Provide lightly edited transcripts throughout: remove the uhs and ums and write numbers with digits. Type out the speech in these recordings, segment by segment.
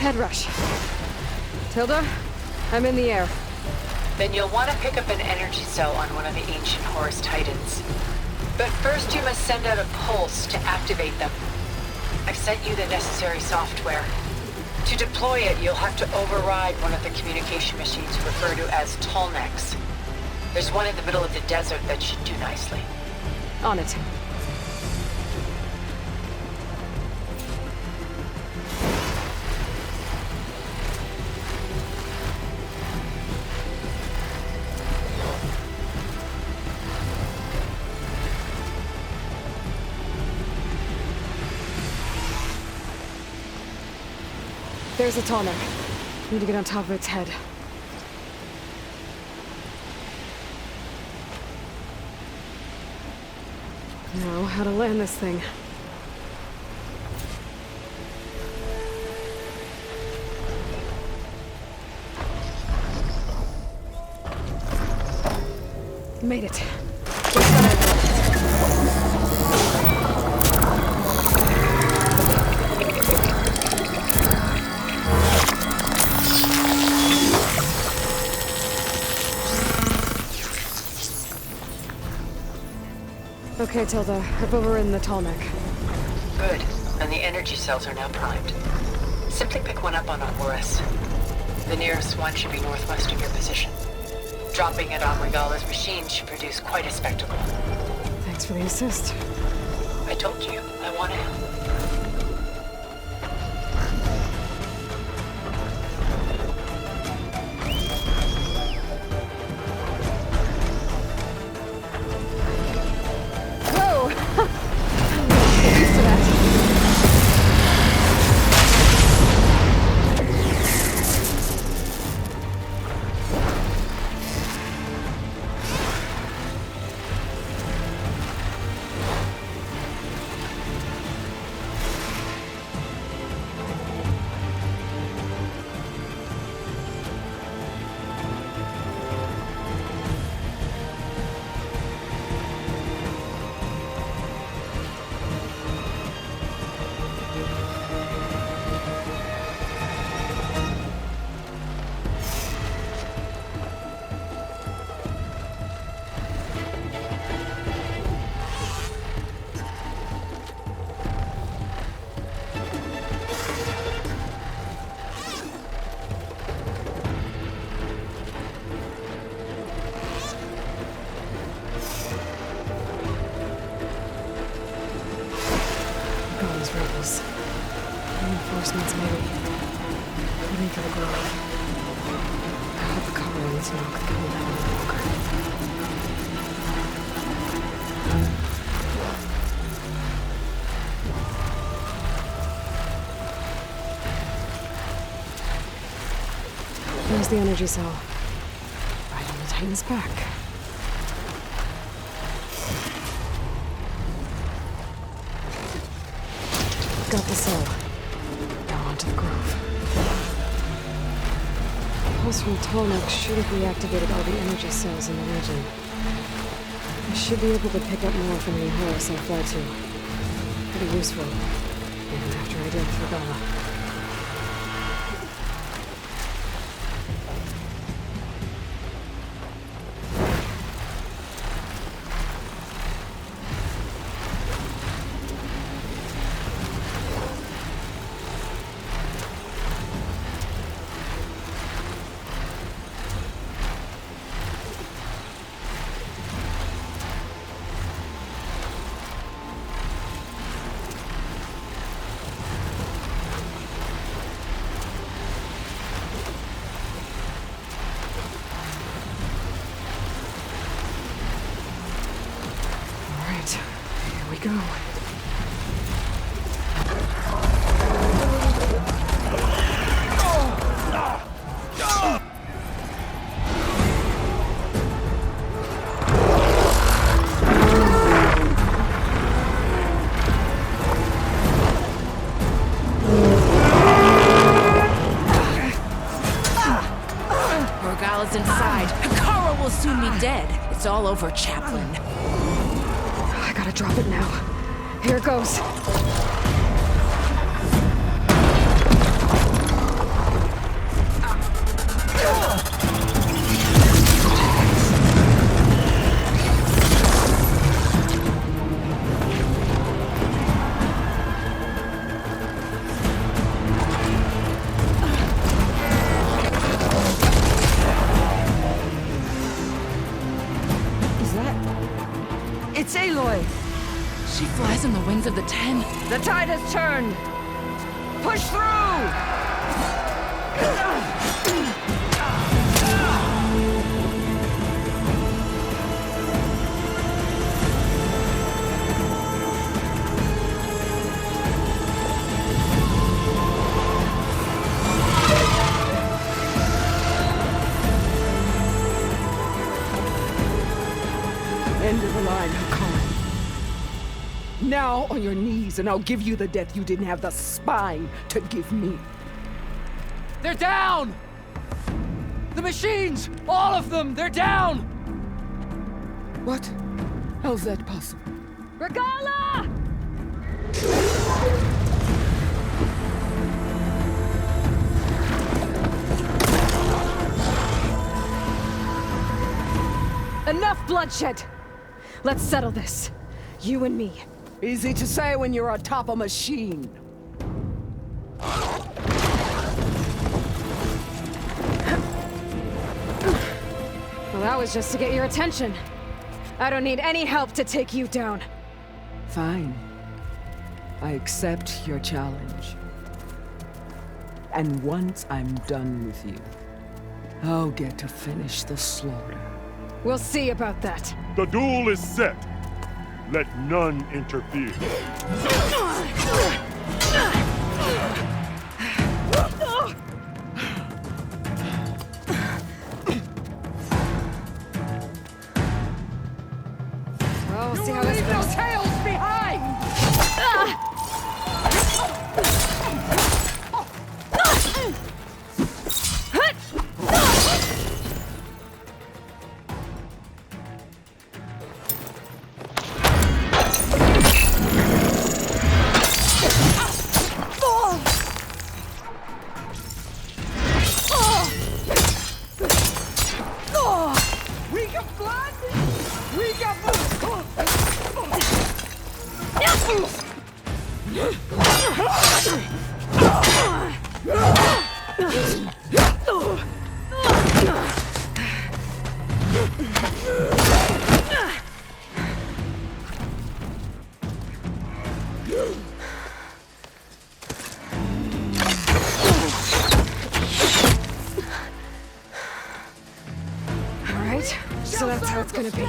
Head rush. Tilda, I'm in the air. Then you'll want to pick up an energy cell on one of the ancient Horus Titans. But first you must send out a pulse to activate them. I've sent you the necessary software. To deploy it, you'll have to override one of the communication machines referred to as Tallnecks. There's one in the middle of the desert that should do nicely. On it. There's a Tallneck. Need to get on top of its head. Now, how to land this thing. Made it. Just what I thought. Okay, Tilda. I've overridden the Tallneck. Good. And the energy cells are now primed. Simply pick one up on Horus. The nearest one should be northwest of your position. Dropping it on Regala's machine should produce quite a spectacle. Thanks for the assist. I told you, I want to help. Rebels. Reinforcements maybe. Heading for the grove. I hope the Carolines knock the hold out any longer. Here's the energy cell. Right on the Titan's back. Got the cell. Now onto the grove. Pulse from Tallneck should have reactivated all the energy cells in the region. I should be able to pick up more from the Horus I fly to. Pretty useful. Even after I deal with Regala. Here we go. Regala's inside. Hekarro will soon be dead. It's all over, Chaplain. I gotta drop it now. Here it goes. Aloy! She flies on the wings of the Ten. The tide has turned! Push through! End of the line, Hakan. Now on your knees, and I'll give you the death you didn't have the spine to give me. They're down! The machines! All of them! They're down! What? How's that possible? Regala! Enough bloodshed! Let's settle this. You and me. Easy to say when you're atop a machine. Well, that was just to get your attention. I don't need any help to take you down. Fine. I accept your challenge. And once I'm done with you, I'll get to finish the slaughter. We'll see about that. The duel is set. Let none interfere. Well, we'll see how this Leave goes. no tails behind! We got blood! We got All right, so that's how it's gonna be.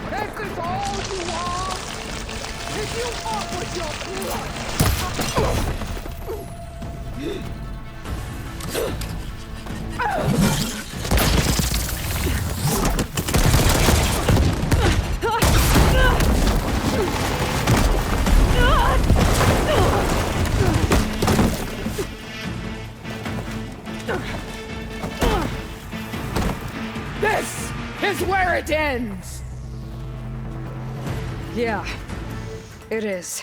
This is all you want? Did you offer your blood? This is where it ends! Yeah, it is.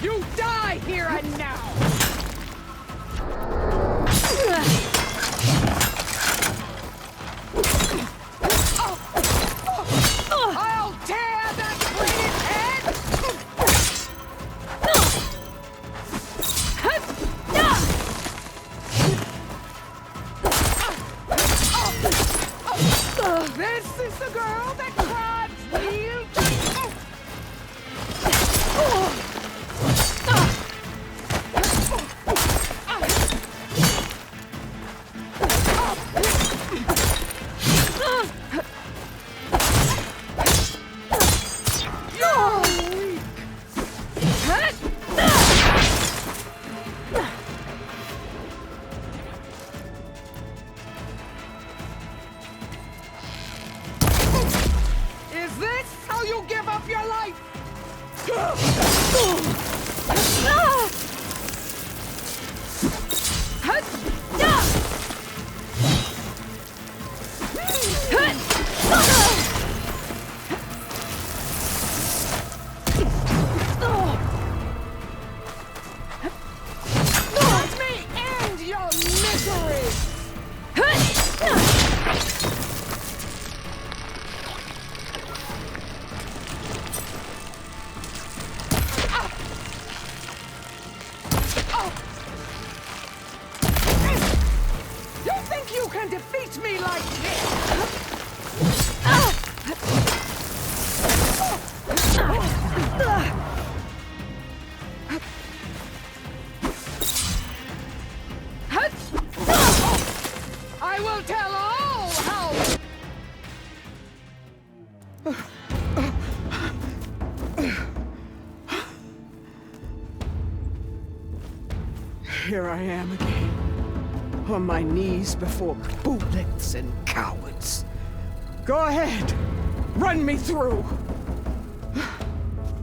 You die here and now! I'll tear that braided head! This is the girl that cried real. Let me end your misery! You think you can defeat me like this? I will tell all how... Here I am again, on my knees before bootlicks and cowards. Go ahead, run me through.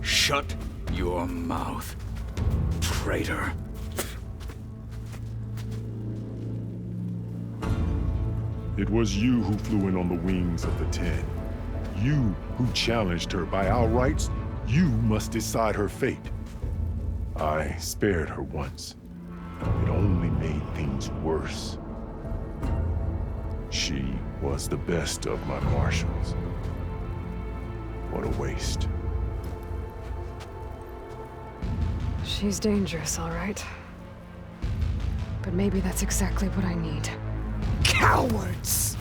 Shut your mouth, traitor. It was you who flew in on the wings of the Ten. You who challenged her by our rights. You must decide her fate. I spared her once. It only made things worse. She was the best of my marshals. What a waste. She's dangerous, all right. But maybe that's exactly what I need. Cowards!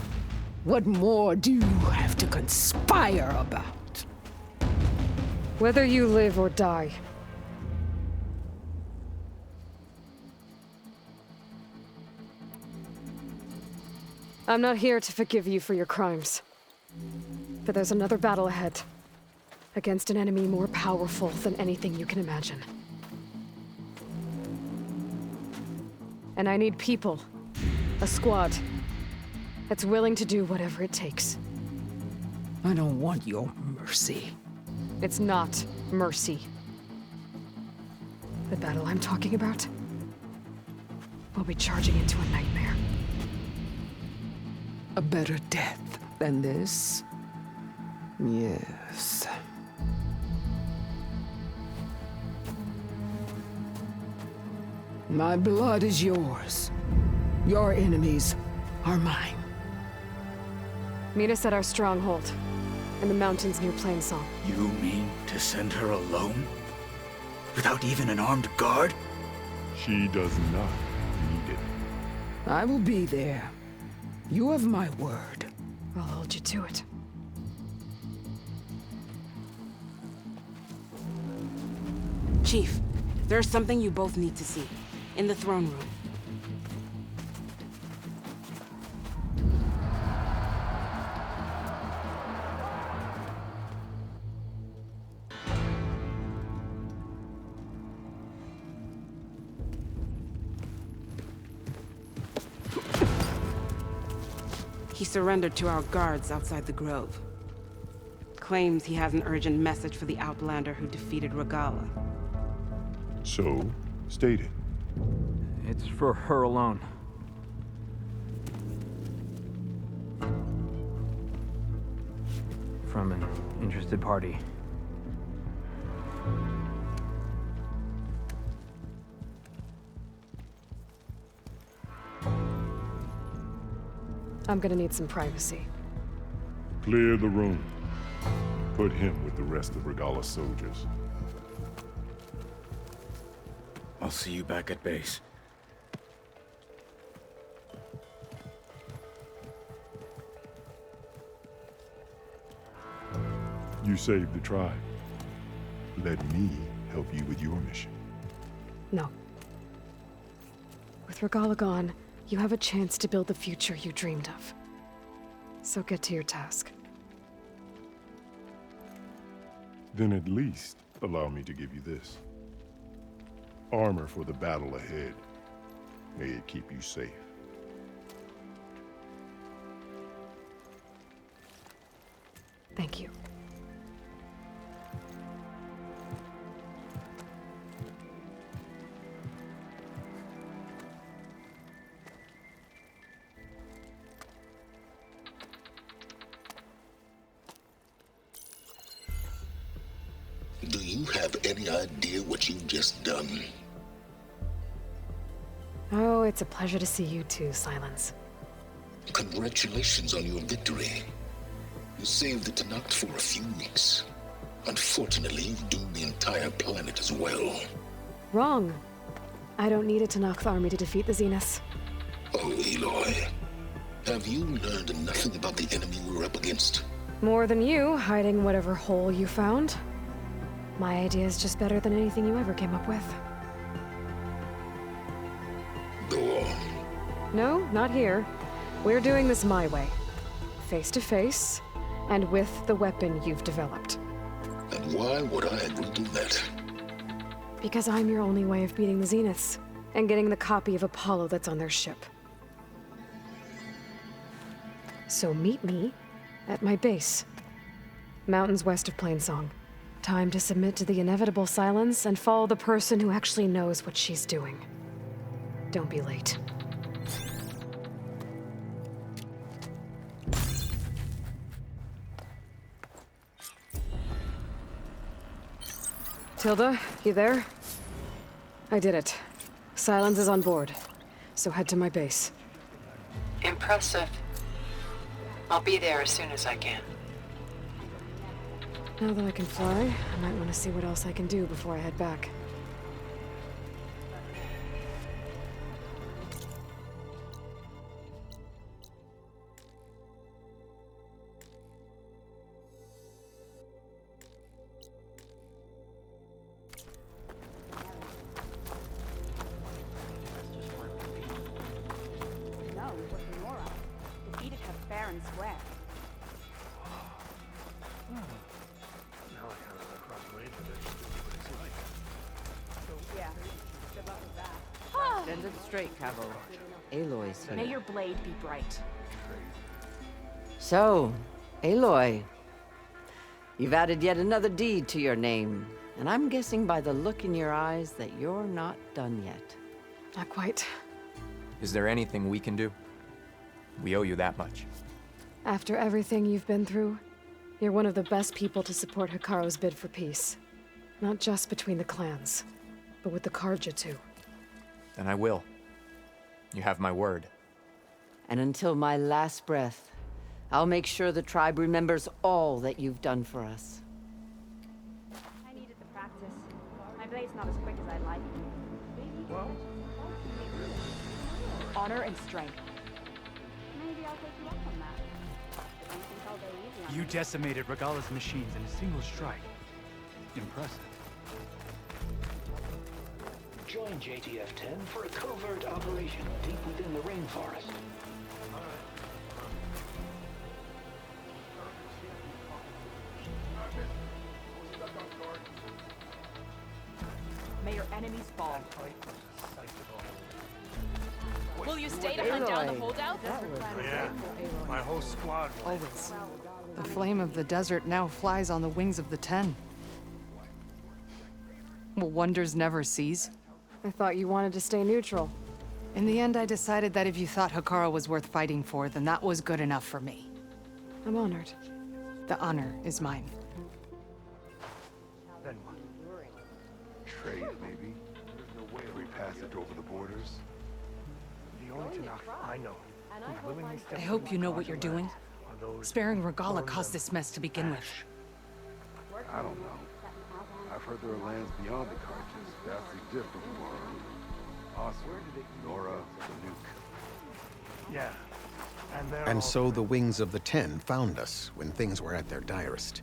What more do you have to conspire about? Whether you live or die. I'm not here to forgive you for your crimes. But there's another battle ahead. Against an enemy more powerful than anything you can imagine. And I need people. A squad. That's willing to do whatever it takes. I don't want your mercy. It's not mercy. The battle I'm talking about will be charging into a nightmare. A better death than this? Yes. My blood is yours. Your enemies are mine. Meet us at our stronghold, in the mountains near Plainsong. You mean to send her alone? Without even an armed guard? She does not need it. I will be there. You have my word. I'll hold you to it. Chief, there's something you both need to see. In the throne room. He surrendered to our guards outside the grove. Claims he has an urgent message for the Outlander who defeated Regalla. So, state it. It's for her alone. From an interested party. I'm gonna need some privacy. Clear the room. Put him with the rest of Regalla's soldiers. I'll see you back at base. You saved the tribe. Let me help you with your mission. No. With Regalla gone, you have a chance to build the future you dreamed of. So get to your task. Then at least allow me to give you this. Armor for the battle ahead. May it keep you safe. Thank you. you have any idea what you've just done? Oh, it's a pleasure to see you too, Silence. Congratulations on your victory. You saved the Tenakth for a few weeks. Unfortunately, you've doomed the entire planet as well. Wrong. I don't need a Tenakth army to defeat the Zeniths. Oh, Aloy. Have you learned nothing about the enemy we're up against? More than you, hiding whatever hole you found. My idea is just better than anything you ever came up with. Go on. No, not here. We're doing this my way. Face to face, and with the weapon you've developed. And why would I agree to that? Because I'm your only way of beating the Zeniths, and getting the copy of Apollo that's on their ship. So meet me at my base. Mountains west of Plainsong. Time to submit to the inevitable silence and follow the person who actually knows what she's doing. Don't be late. Tilda, you there? I did it. Silence is on board, so head to my base. Impressive. I'll be there as soon as I can. Now that I can fly, I might want to see what else I can do before I head back. Stand it straight, Cavo. Aloy's here. May your blade be bright. So, Aloy, you've added yet another deed to your name, and I'm guessing by the look in your eyes that you're not done yet. Not quite. Is there anything we can do? We owe you that much. After everything you've been through, you're one of the best people to support Hekarro's bid for peace. Not just between the clans, but with the Carja too. Then I will. You have my word. And until my last breath, I'll make sure the tribe remembers all that you've done for us. I needed the practice. My blade's not as quick as I'd like. Honor and strength. Maybe I'll take you up on that. But you think I'll go easy on You decimated Regalla's machines in a single strike. Impressive. Join JTF-10 for a covert operation deep within the rainforest. May your enemies fall. Will you stay to hunt down the holdouts? Yeah, my whole squad. Always. The flame of the desert now flies on the wings of the Ten. Will wonders never cease? I thought you wanted to stay neutral. In the end, I decided that if you thought Hekarro was worth fighting for, then that was good enough for me. I'm honored. The honor is mine. Then what? Trade, maybe? There's no way we pass it over the borders. The only Tenakth I know who's willingly I hope you know what you're doing. Sparing Regalla caused this mess to begin with. I don't know. I've heard there are lands beyond the Carjas, vastly different from our own. Oswald, Nora, Nanook. Yeah. And so the wings of the Ten found us when things were at their direst.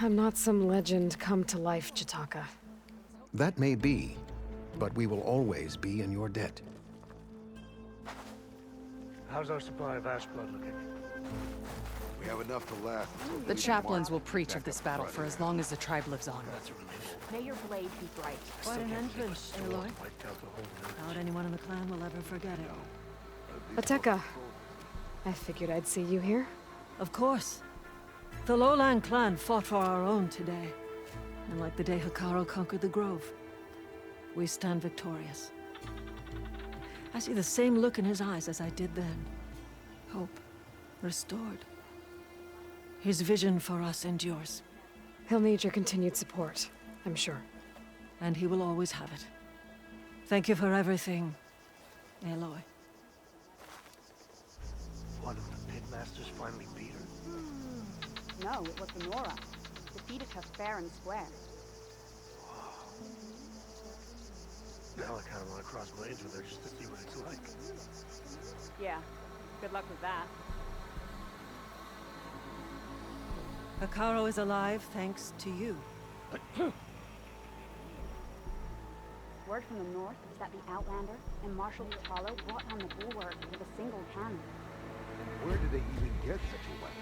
I'm not some legend come to life, Jataka. That may be, but we will always be in your debt. How's our supply of ash blood looking? We have enough to last until The chaplains will preach of this battle for as long as the tribe lives on. May your blade be bright. Quite an entrance, Aloy. Not anyone in the clan will ever forget it. Ateka. I figured I'd see you here. Of course. The Lowland clan fought for our own today. And like the day Hekarro conquered the Grove, we stand victorious. I see the same look in his eyes as I did then. Hope restored. His vision for us endures. He'll need your continued support. I'm sure. And he will always have it. Thank you for everything, Aloy. One of the pitmasters finally beat her? No, it was the Nora. Defeated her fair and square. Now I kind of want to cross blades with her just to see what it's like. Yeah, good luck with that. Hekarro is alive thanks to you. Word from the north is that the Outlander and Marshal Vitalo brought down the bulwark with a single cannon. Where did they even get such a weapon?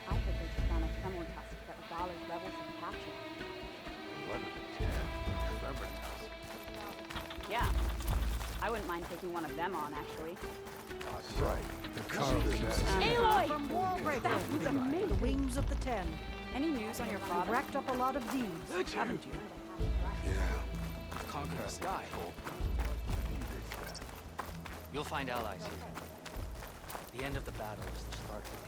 I heard they took down a Tremor tusk that Regala's rebels had captured. Blood of the Ten. Tremor tusk. Yeah. I wouldn't mind taking one of them on, actually. That's right. Aloy! From Wallbreaker. That was amazing. The wings of the Ten. Any news on your father? You've racked up a lot of deeds, haven't you? Yeah. Conquer the sky. You'll find allies here. The end of the battle is the start of peace.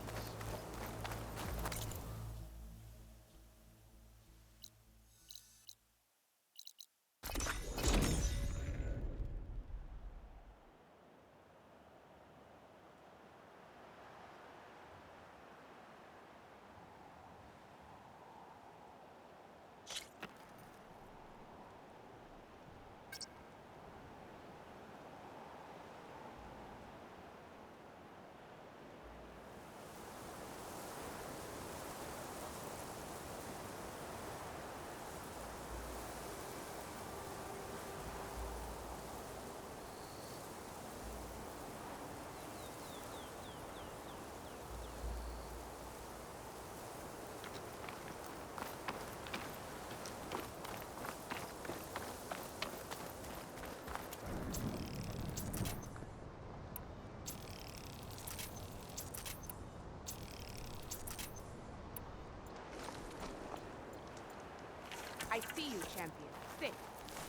I see you, champion. Think,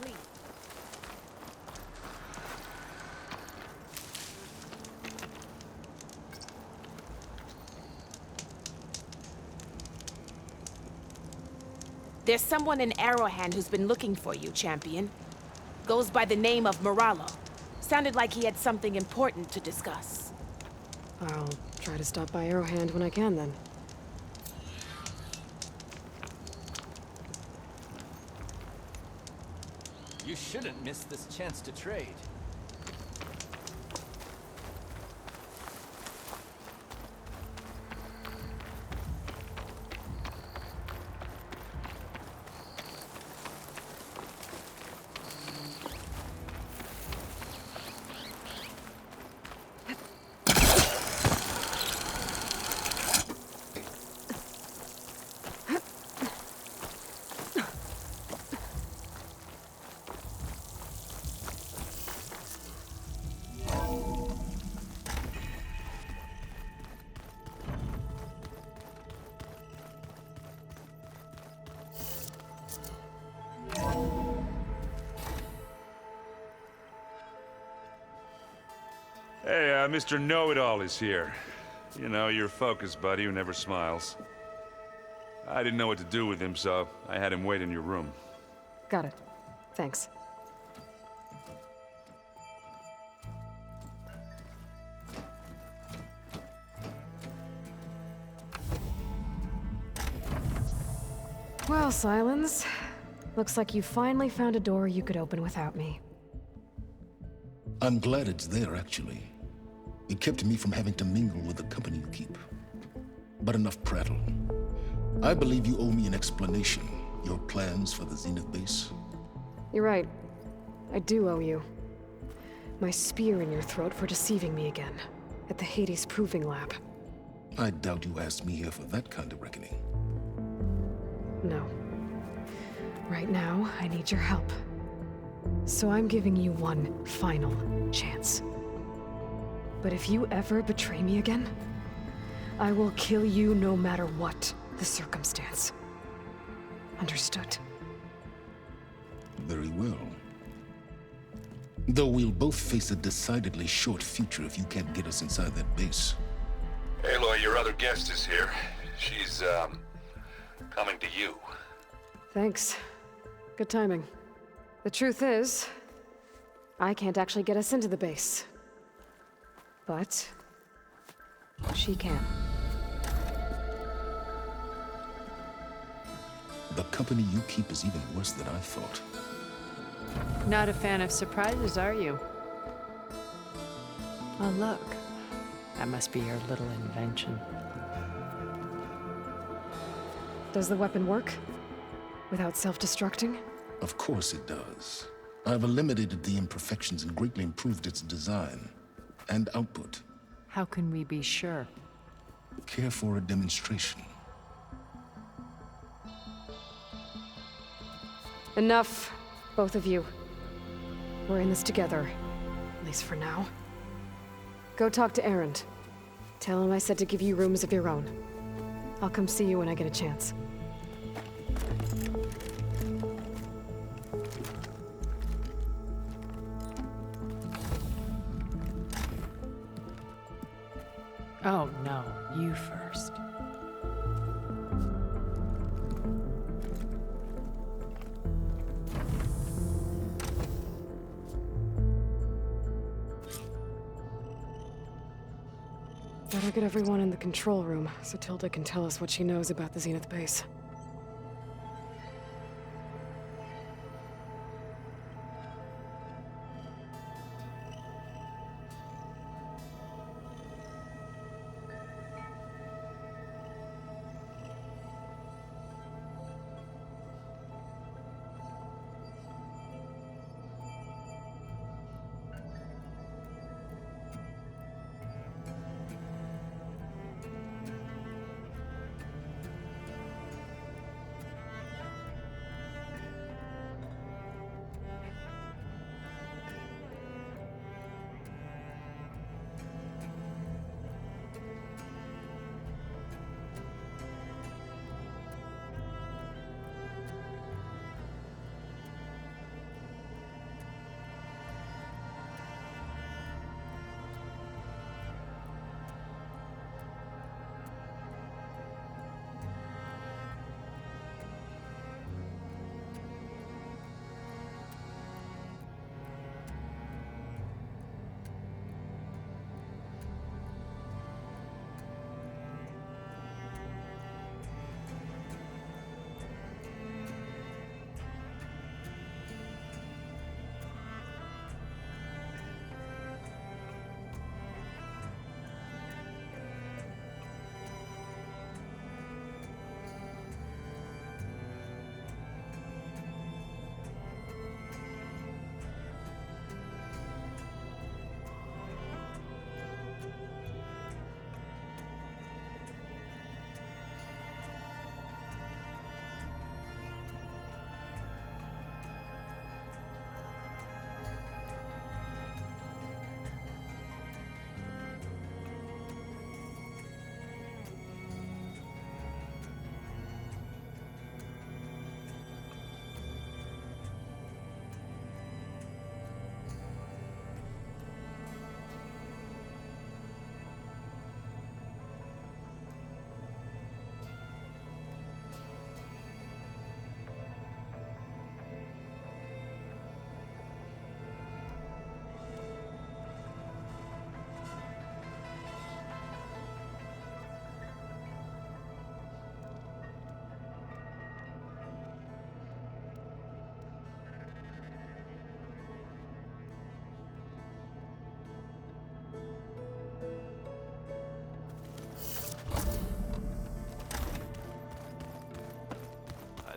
please. There's someone in Arrowhand who's been looking for you, champion. Goes by the name of Moralo. Sounded like he had something important to discuss. I'll try to stop by Arrowhand when I can, then. You shouldn't miss this chance to trade. Hey, Mr. Know-It-All is here. You know, your focus buddy who never smiles. I didn't know what to do with him, so I had him wait in your room. Got it. Thanks. Well, Sylens. Looks like you finally found a door you could open without me. I'm glad it's there, actually. It kept me from having to mingle with the company you keep. But enough prattle. I believe you owe me an explanation. Your plans for the Zenith base. You're right. I do owe you. My spear in your throat for deceiving me again. At the Hades Proving Lab. I doubt you asked me here for that kind of reckoning. No. Right now, I need your help. So I'm giving you one final chance. But if you ever betray me again, I will kill you no matter what the circumstance. Understood? Very well. Though we'll both face a decidedly short future if you can't get us inside that base. Aloy, your other guest is here. She's, coming to you. Thanks. Good timing. The truth is, I can't actually get us into the base. But she can. The company you keep is even worse than I thought. Not a fan of surprises, are you? Oh, look. That must be your little invention. Does the weapon work? Without self-destructing? Of course it does. I've eliminated the imperfections and greatly improved its design and output. How can we be sure? Care for a demonstration? Enough, both of you. We're in this together, at least for now. Go talk to Erend. Tell him I said to give you rooms of your own. I'll come see you when I get a chance. Oh no, you first. Better get everyone in the control room so Tilda can tell us what she knows about the Zenith base.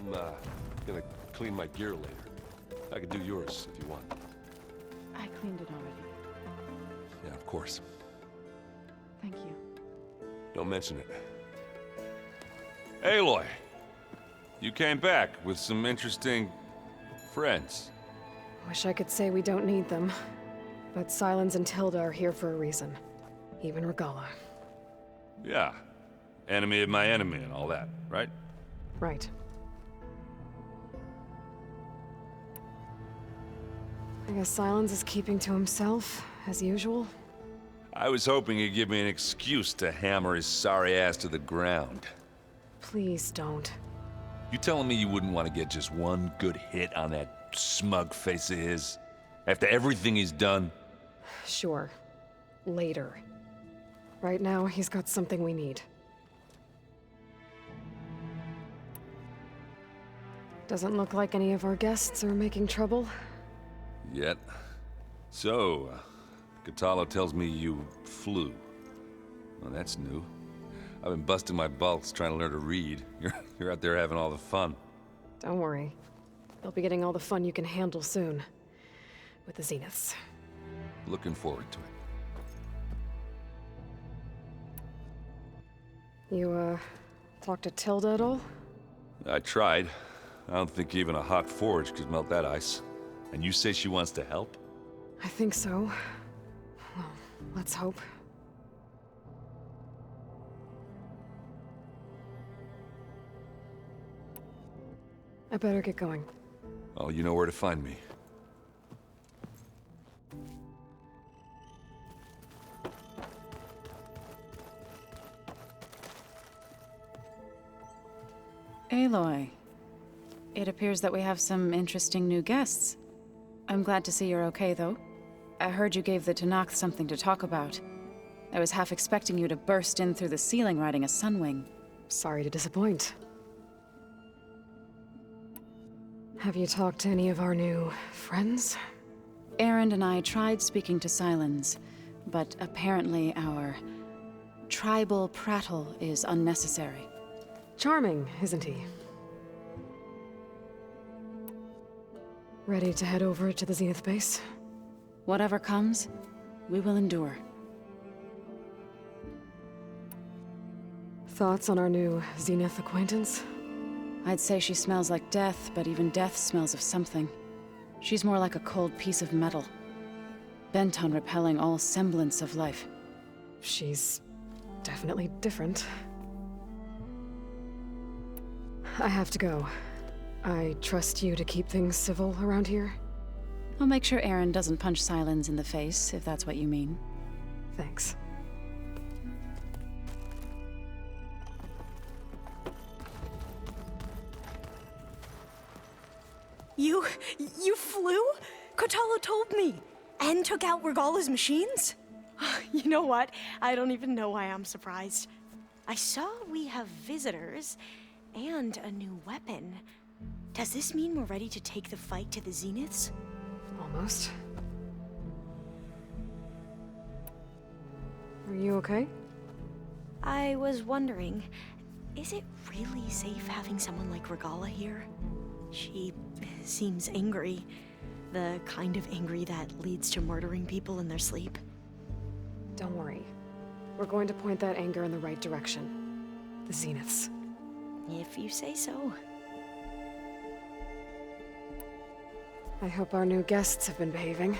I'm gonna clean my gear later. I can do yours if you want. I cleaned it already. Yeah, of course. Thank you. Don't mention it. Aloy! You came back with some interesting friends. Wish I could say we don't need them. But Sylens and Tilda are here for a reason. Even Regalla. Yeah. Enemy of my enemy and all that, right? Right. I guess Sylens is keeping to himself, as usual. I was hoping he'd give me an excuse to hammer his sorry ass to the ground. Please don't. You telling me you wouldn't want to get just one good hit on that smug face of his? After everything he's done? Sure. Later. Right now, he's got something we need. Doesn't look like any of our guests are making trouble. Yet. So, Kotallo tells me you flew. Well, that's new. I've been busting my balls trying to learn to read. You're out there having all the fun. Don't worry. You'll be getting all the fun you can handle soon. With the Zeniths. Looking forward to it. You, talked to Tilda at all? I tried. I don't think even a hot forge could melt that ice. And you say she wants to help? I think so. Well, let's hope. I better get going. Oh, you know where to find me. Aloy, it appears that we have some interesting new guests. I'm glad to see you're okay, though. I heard you gave the Tenakth something to talk about. I was half expecting you to burst in through the ceiling riding a Sunwing. Sorry to disappoint. Have you talked to any of our new friends? Erend and I tried speaking to Sylens, but apparently our tribal prattle is unnecessary. Charming, isn't he? Ready to head over to the Zenith base? Whatever comes, we will endure. Thoughts on our new Zenith acquaintance? I'd say she smells like death, but even death smells of something. She's more like a cold piece of metal, bent on repelling all semblance of life. She's definitely different. I have to go. I trust you to keep things civil around here? I'll make sure Erend doesn't punch Sylens in the face, if that's what you mean. Thanks. You flew? Kotallo told me! And took out Regalla's machines? You know what? I don't even know why I'm surprised. I saw we have visitors, and a new weapon. Does this mean we're ready to take the fight to the Zeniths? Almost. Are you okay? I was wondering, is it really safe having someone like Regalla here? She seems angry. The kind of angry that leads to murdering people in their sleep. Don't worry. We're going to point that anger in the right direction. The Zeniths. If you say so. I hope our new guests have been behaving.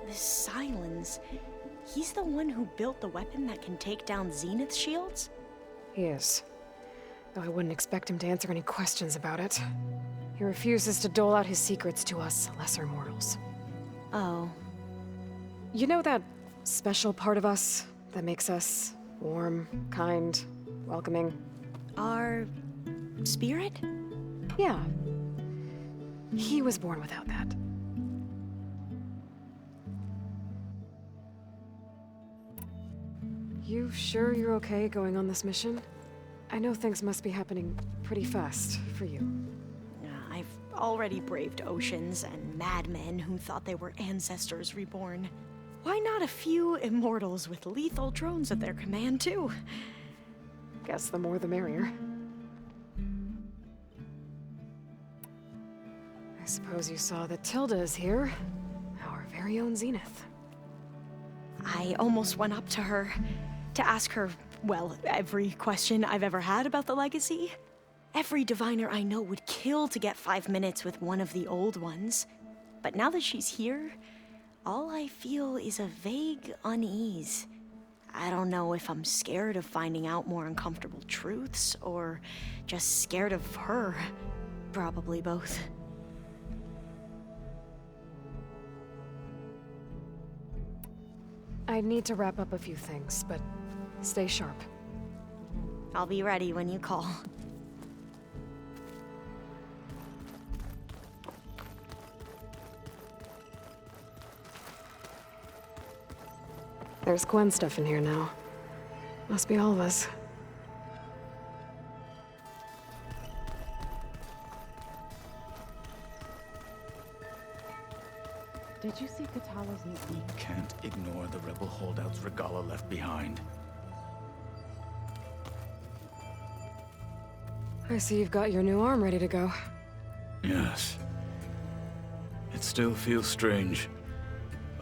This Sylens, he's the one who built the weapon that can take down Zenith shields? He is. Though I wouldn't expect him to answer any questions about it. He refuses to dole out his secrets to us lesser mortals. Oh. You know that special part of us that makes us warm, kind, welcoming? Our spirit? Yeah. He was born without that. You sure you're okay going on this mission? I know things must be happening pretty fast for you. I've already braved oceans and madmen who thought they were ancestors reborn. Why not a few immortals with lethal drones at their command, too? Guess the more the merrier. I suppose you saw that Tilda is here. Our very own Zenith. I almost went up to her to ask her, well, every question I've ever had about the legacy. Every diviner I know would kill to get 5 minutes with one of the old ones. But now that she's here, all I feel is a vague unease. I don't know if I'm scared of finding out more uncomfortable truths, or just scared of her. Probably both. I need to wrap up a few things, but stay sharp. I'll be ready when you call. There's Gwen stuff in here now. Must be all of us. Did you see Katala's new... We can't ignore the rebel holdouts Regalla left behind. I see you've got your new arm ready to go. Yes. It still feels strange.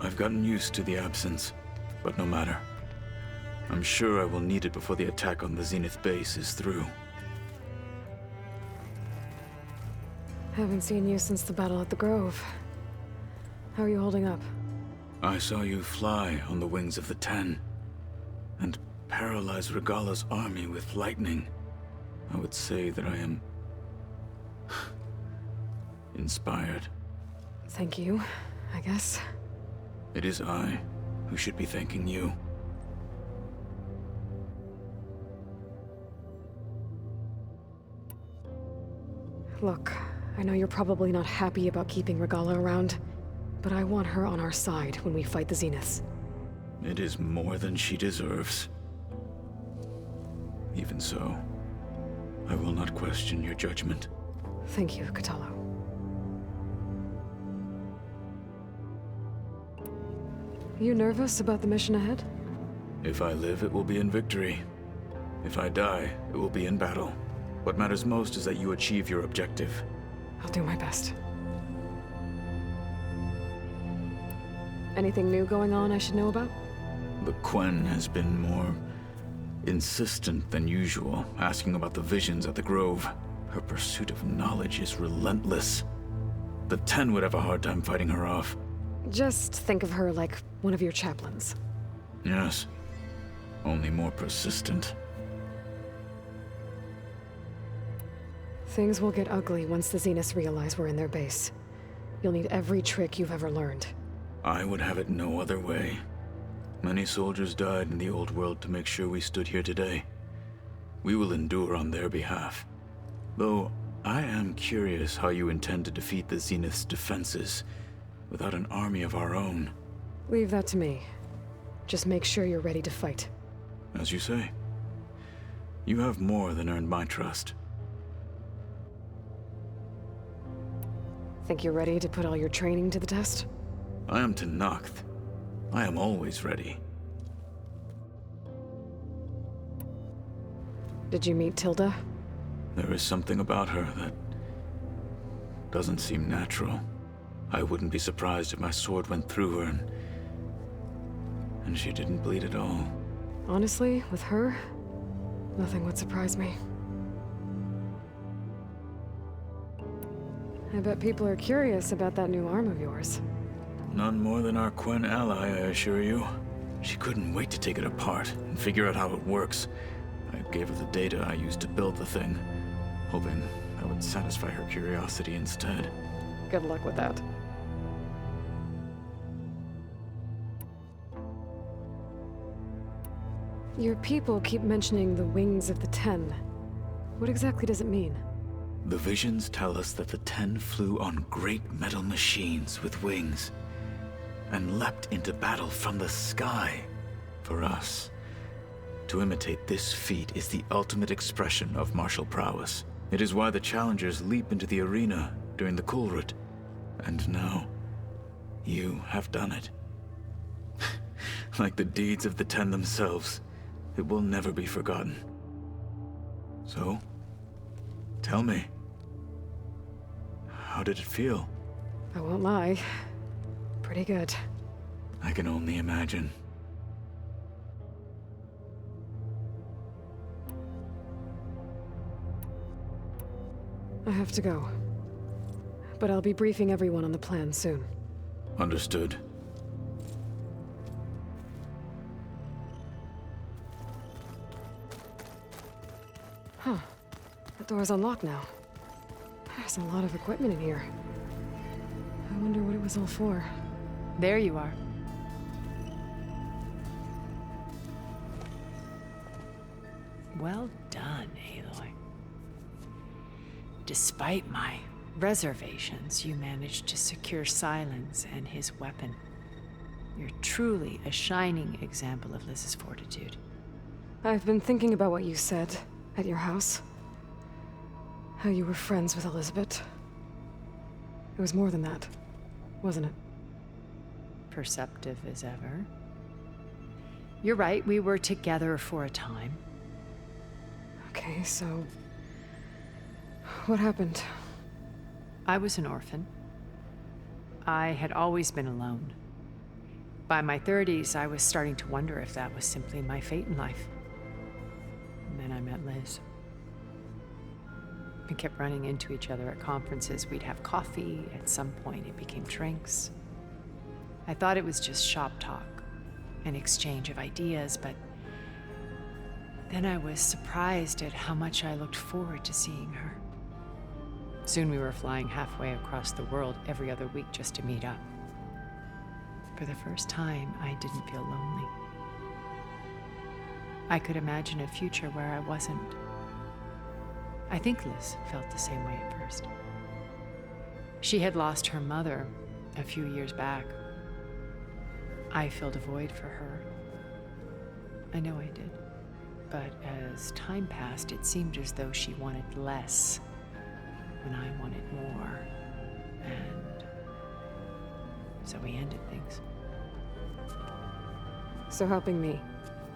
I've gotten used to the absence, but no matter. I'm sure I will need it before the attack on the Zenith base is through. Haven't seen you since the battle at the Grove. How are you holding up? I saw you fly on the wings of the Ten, and paralyze Regalla's army with lightning. I would say that I am... inspired. Thank you, I guess. It is I who should be thanking you. Look, I know you're probably not happy about keeping Regalla around, but I want her on our side when we fight the Zeniths. It is more than she deserves. Even so, I will not question your judgment. Thank you, Kotallo. You nervous about the mission ahead? If I live, it will be in victory. If I die, it will be in battle. What matters most is that you achieve your objective. I'll do my best. Anything new going on I should know about? The Quen has been more insistent than usual, asking about the visions at the Grove. Her pursuit of knowledge is relentless. The Ten would have a hard time fighting her off. Just think of her like one of your chaplains. Yes. Only more persistent. Things will get ugly once the Zeniths realize we're in their base. You'll need every trick you've ever learned. I would have it no other way. Many soldiers died in the old world to make sure we stood here today. We will endure on their behalf. Though, I am curious how you intend to defeat the Zenith's defenses without an army of our own. Leave that to me. Just make sure you're ready to fight. As you say. You have more than earned my trust. Think you're ready to put all your training to the test? I am Tenakth. I am always ready. Did you meet Tilda? There is something about her that doesn't seem natural. I wouldn't be surprised if my sword went through her and she didn't bleed at all. Honestly, with her, nothing would surprise me. I bet people are curious about that new arm of yours. None more than our Quen ally, I assure you. She couldn't wait to take it apart and figure out how it works. I gave her the data I used to build the thing, hoping that would satisfy her curiosity instead. Good luck with that. Your people keep mentioning the wings of the Ten. What exactly does it mean? The visions tell us that the Ten flew on great metal machines with wings and leapt into battle from the sky. For us, to imitate this feat is the ultimate expression of martial prowess. It is why the challengers leap into the arena during the Kulrut. And now, you have done it. Like the deeds of the Ten themselves, it will never be forgotten. So, tell me, how did it feel? I won't lie. Pretty good. I can only imagine. I have to go. But I'll be briefing everyone on the plan soon. Understood. Huh. The door's unlocked now. There's a lot of equipment in here. I wonder what it was all for. There you are. Well done, Aloy. Despite my reservations, you managed to secure Silence and his weapon. You're truly a shining example of Liz's fortitude. I've been thinking about what you said at your house. How you were friends with Elizabeth. It was more than that, wasn't it? Perceptive as ever. You're right, we were together for a time. Okay, so... what happened? I was an orphan. I had always been alone. By my 30s, I was starting to wonder if that was simply my fate in life. And then I met Liz. We kept running into each other at conferences. We'd have coffee. At some point, it became drinks. I thought it was just shop talk, an exchange of ideas, but then I was surprised at how much I looked forward to seeing her. Soon we were flying halfway across the world every other week just to meet up. For the first time, I didn't feel lonely. I could imagine a future where I wasn't. I think Liz felt the same way at first. She had lost her mother a few years back. I filled a void for her. I know I did. But as time passed, it seemed as though she wanted less when I wanted more. And so we ended things. So helping me,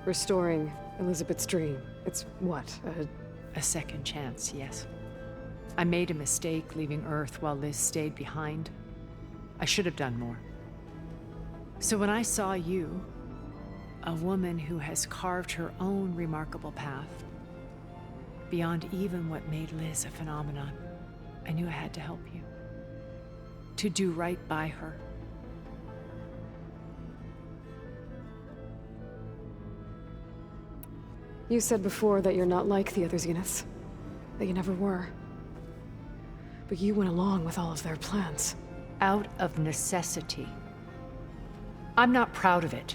restoring Elizabeth's dream, it's what, a second chance, yes. I made a mistake leaving Earth while Liz stayed behind. I should have done more. So when I saw you, a woman who has carved her own remarkable path, beyond even what made Liz a phenomenon, I knew I had to help you. To do right by her. You said before that you're not like the other Zeniths. That you never were. But you went along with all of their plans. Out of necessity. I'm not proud of it.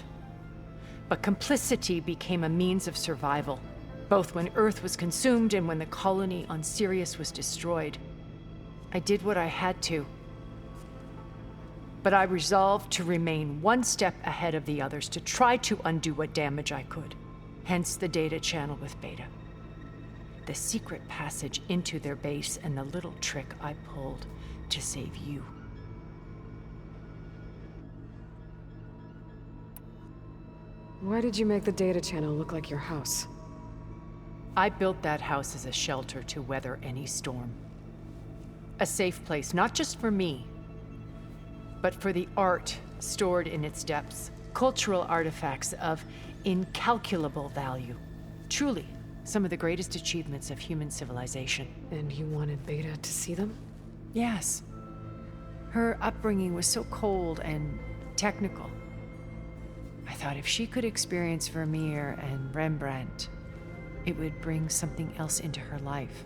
But complicity became a means of survival, both when Earth was consumed and when the colony on Sirius was destroyed. I did what I had to. But I resolved to remain one step ahead of the others, to try to undo what damage I could. Hence the data channel with Beta. The secret passage into their base and the little trick I pulled to save you. Why did you make the data channel look like your house? I built that house as a shelter to weather any storm. A safe place, not just for me, but for the art stored in its depths. Cultural artifacts of incalculable value. Truly, some of the greatest achievements of human civilization. And you wanted Beta to see them? Yes. Her upbringing was so cold and technical. I thought if she could experience Vermeer and Rembrandt, it would bring something else into her life.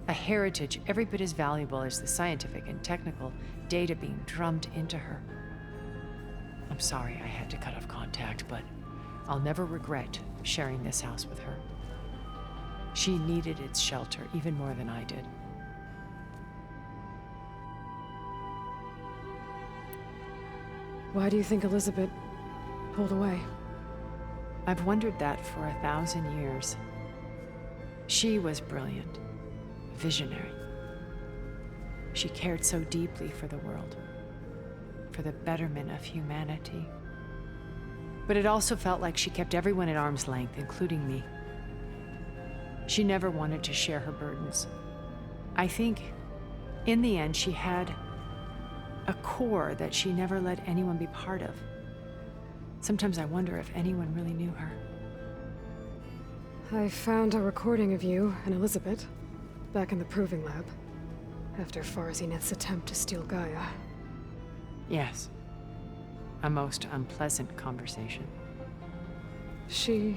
A heritage every bit as valuable as the scientific and technical data being drummed into her. I'm sorry I had to cut off contact, but I'll never regret sharing this house with her. She needed its shelter even more than I did. Why do you think Elizabeth pulled away? I've wondered that for 1,000 years. She was brilliant, visionary. She cared so deeply for the world, for the betterment of humanity. But it also felt like she kept everyone at arm's length, including me. She never wanted to share her burdens. I think, in the end, she had a core that she never let anyone be part of. Sometimes I wonder if anyone really knew her. I found a recording of you and Elizabeth back in the Proving Lab after Far Zenith's attempt to steal Gaia. Yes. A most unpleasant conversation. She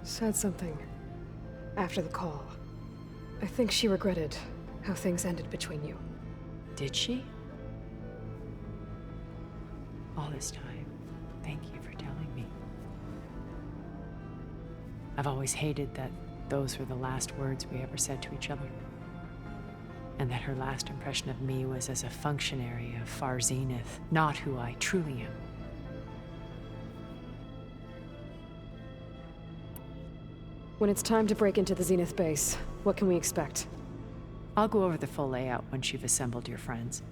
said something after the call. I think she regretted how things ended between you. Did she? All this time, thank you for telling me. I've always hated that those were the last words we ever said to each other. And that her last impression of me was as a functionary of Far Zenith, not who I truly am. When it's time to break into the Zenith base, what can we expect? I'll go over the full layout once you've assembled your friends.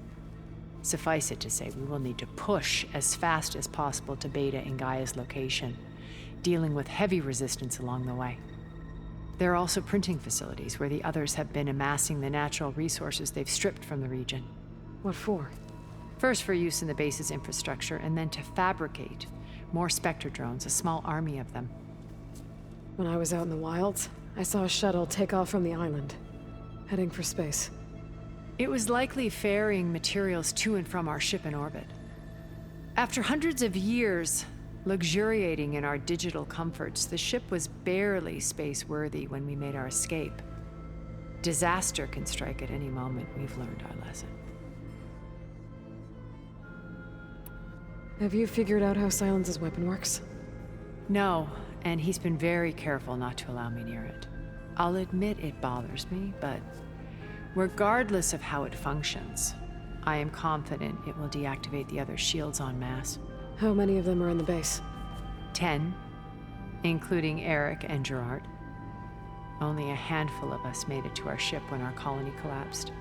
Suffice it to say, we will need to push as fast as possible to Beta and Gaia's location, dealing with heavy resistance along the way. There are also printing facilities where the others have been amassing the natural resources they've stripped from the region. What for? First for use in the base's infrastructure, and then to fabricate more Spectre drones, a small army of them. When I was out in the wilds, I saw a shuttle take off from the island, heading for space. It was likely ferrying materials to and from our ship in orbit. After hundreds of years luxuriating in our digital comforts, the ship was barely space-worthy when we made our escape. Disaster can strike at any moment. We've learned our lesson. Have you figured out how Silence's weapon works? No, and he's been very careful not to allow me near it. I'll admit it bothers me, but regardless of how it functions, I am confident it will deactivate the other shields en masse. How many of them are in the base? 10, including Eric and Gerard. Only a handful of us made it to our ship when our colony collapsed.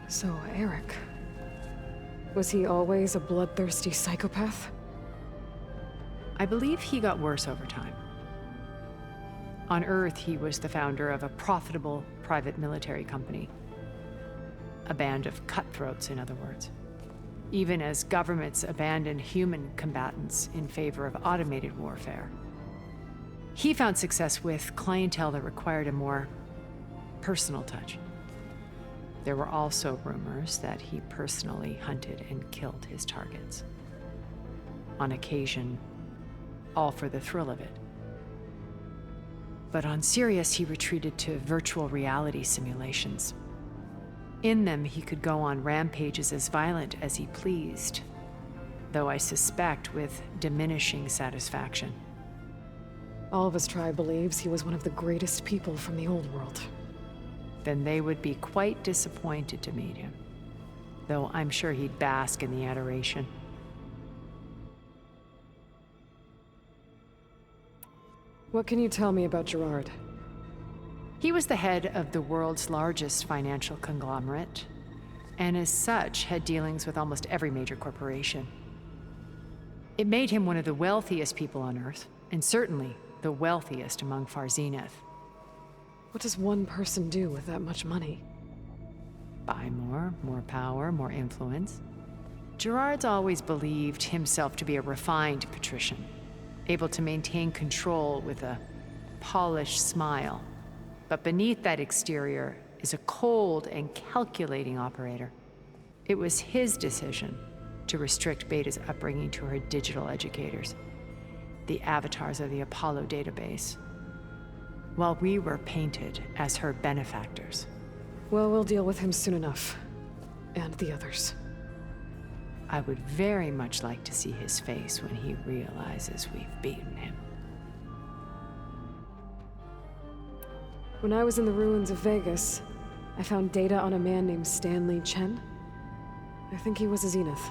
So, Eric. Was he always a bloodthirsty psychopath? I believe he got worse over time. On Earth, he was the founder of a profitable private military company. A band of cutthroats, in other words. Even as governments abandoned human combatants in favor of automated warfare. He found success with clientele that required a more personal touch. There were also rumors that he personally hunted and killed his targets. On occasion, all for the thrill of it. But on Sirius, he retreated to virtual reality simulations. In them, he could go on rampages as violent as he pleased, though I suspect with diminishing satisfaction. All of his tribe believes he was one of the greatest people from the old world. Then they would be quite disappointed to meet him, though I'm sure he'd bask in the adoration. What can you tell me about Gerard? He was the head of the world's largest financial conglomerate, and as such had dealings with almost every major corporation. It made him one of the wealthiest people on Earth, and certainly the wealthiest among Far Zenith. What does one person do with that much money? Buy more power, more influence. Gerard's always believed himself to be a refined patrician, able to maintain control with a polished smile. But beneath that exterior is a cold and calculating operator. It was his decision to restrict Beta's upbringing to her digital educators, the avatars of the Apollo database, while we were painted as her benefactors. Well, we'll deal with him soon enough. And the others. I would very much like to see his face when he realizes we've beaten him. When I was in the ruins of Vegas, I found data on a man named Stanley Chen. I think he was a Zenith.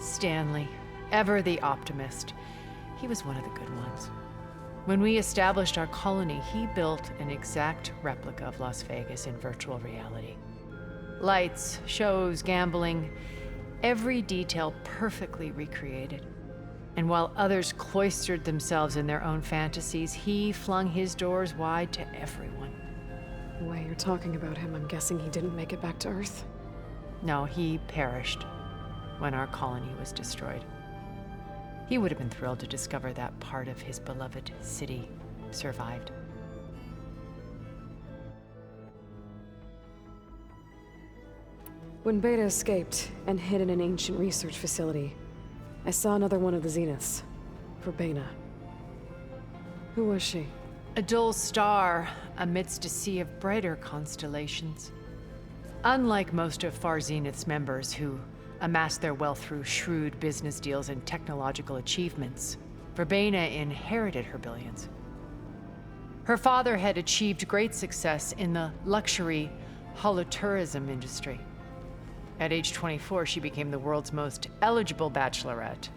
Stanley, ever the optimist. He was one of the good ones. When we established our colony, he built an exact replica of Las Vegas in virtual reality. Lights, shows, gambling, every detail perfectly recreated. And while others cloistered themselves in their own fantasies, he flung his doors wide to everyone. The way you're talking about him, I'm guessing he didn't make it back to Earth? No, he perished when our colony was destroyed. He would have been thrilled to discover that part of his beloved city survived. When Beta escaped and hid in an ancient research facility, I saw another one of the Zeniths, Verbena. Who was she? A dull star amidst a sea of brighter constellations. Unlike most of Far Zenith's members who amassed their wealth through shrewd business deals and technological achievements, Verbena inherited her billions. Her father had achieved great success in the luxury holotourism industry. At age 24, she became the world's most eligible bachelorette,